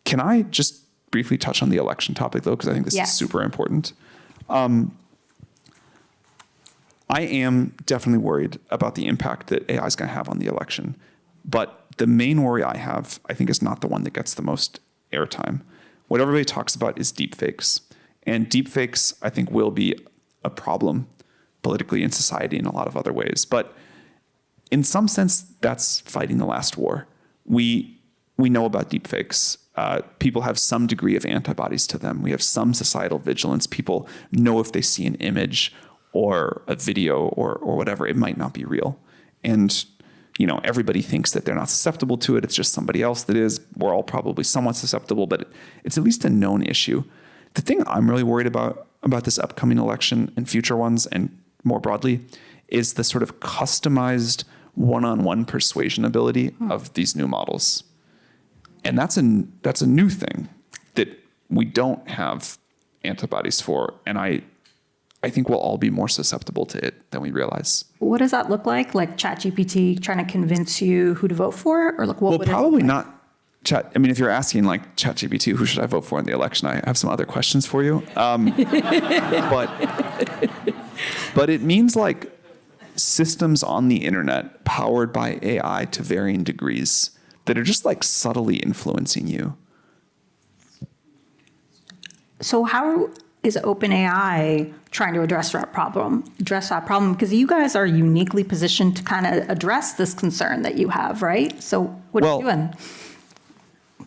Can I just briefly touch on the election topic, though, because I think this is super important. I am definitely worried about the impact that AI is going to have on the election. But the main worry I have, I think, is not the one that gets the most airtime. What everybody talks about is deepfakes. And deepfakes, I think, will be a problem politically in society in a lot of other ways. But in some sense, that's fighting the last war. We know about deepfakes. People have some degree of antibodies to them. We have some societal vigilance. People know if they see an image or a video or whatever, it might not be real. And everybody thinks that they're not susceptible to it. It's just somebody else that is. We're all probably somewhat susceptible, but it's at least a known issue. The thing I'm really worried about this upcoming election and future ones, and more broadly, is the sort of customized one-on-one persuasion ability of these new models. And that's a new thing that we don't have antibodies for. And I think we'll all be more susceptible to it than we realize. What does that look like? Like ChatGPT trying to convince you who to vote for? Or like what would probably it look like? not. If you're asking like ChatGPT, who should I vote for in the election? I have some other questions for you. But it means like systems on the internet powered by AI to varying degrees that are just like subtly influencing you. So how is OpenAI trying to address that problem? Because you guys are uniquely positioned to kind of address this concern that you have, right? So what are you doing?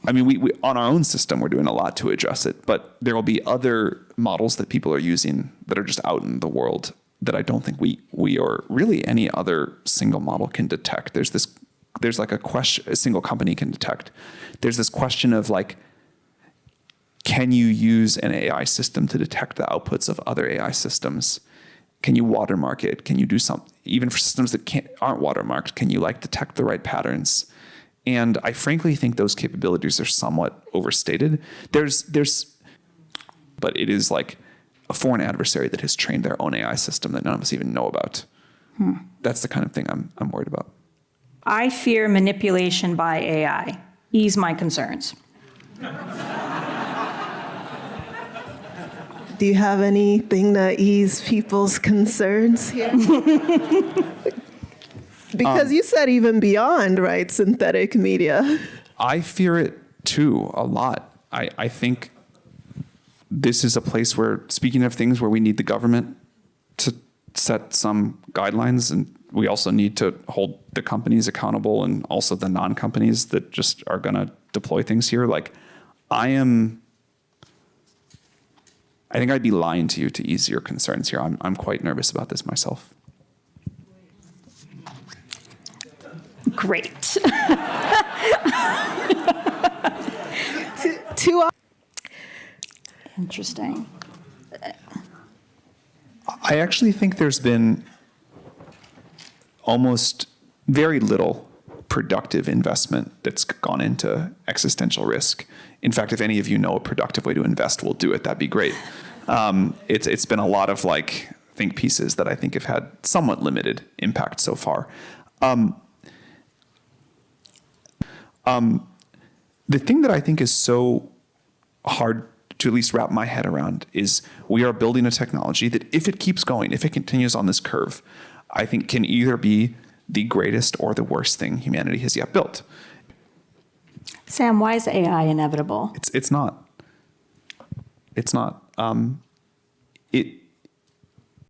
I mean, we on our own system, we're doing a lot to address it, but there will be other models that people are using that are just out in the world that I don't think we or really any other single model can detect. There's like a question a single company can detect. There's this question of like, can you use an AI system to detect the outputs of other AI systems? Can you watermark it? Can you do something? Even for systems that aren't watermarked, can you like detect the right patterns? And I frankly think those capabilities are somewhat overstated. But it is like a foreign adversary that has trained their own AI system that none of us even know about. That's the kind of thing I'm worried about. I fear manipulation by AI. Ease my concerns. Do you have anything to ease people's concerns here? Because you said even beyond, right, synthetic media. I fear it too, a lot. I think this is a place where, speaking of things where we need the government to set some guidelines, and we also need to hold the companies accountable and also the non-companies that just are going to deploy things here. Like, I think I'd be lying to you to ease your concerns here. I'm quite nervous about this myself. Great. Interesting. I actually think there's been almost very little productive investment that's gone into existential risk. In fact, if any of you know a productive way to invest, we'll do it. That'd be great. It's been a lot of like think pieces that I think have had somewhat limited impact so far. The thing that I think is so hard to at least wrap my head around is we are building a technology that if it keeps going, if it continues on this curve, I think can either be the greatest or the worst thing humanity has yet built. Sam, why is AI inevitable? It's not. It's not.